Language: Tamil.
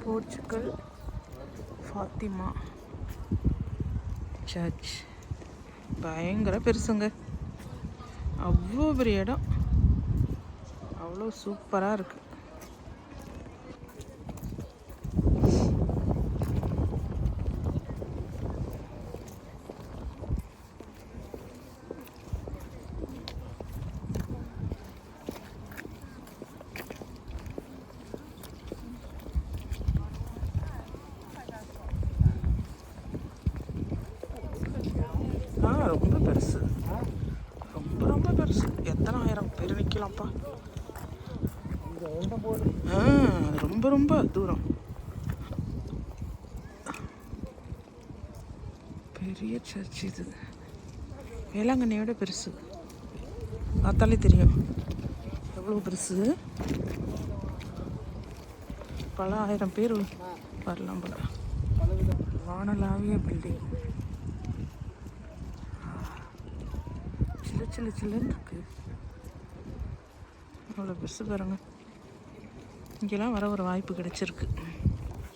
Portugal Fathima search. பயங்கர பெருசுங்க. அவ்வளோ பெரிய இடம், அவ்வளோ சூப்பராக இருக்குது. ரொம்ப பெருசு, ரொம்ப ரொம்ப பெருசு. எத்தனை ஆயிரம் பேர் நிற்கலாம்ப்பா. ரொம்ப ரொம்ப தூரம். பெரிய சர்ச் இது. வேளாங்கண்ணியோட பெருசு. பார்த்தாலே தெரியும் எவ்வளோ பெருசு. பல ஆயிரம் பேர் வரலாம் போல. வானலாவிய பில்டிங். சில்லு சில்லுன்னு இருக்கு. அவ்வளோ பெருசு பாருங்க. இங்கெல்லாம் வர ஒரு வாய்ப்பு கிடைச்சிருக்கு.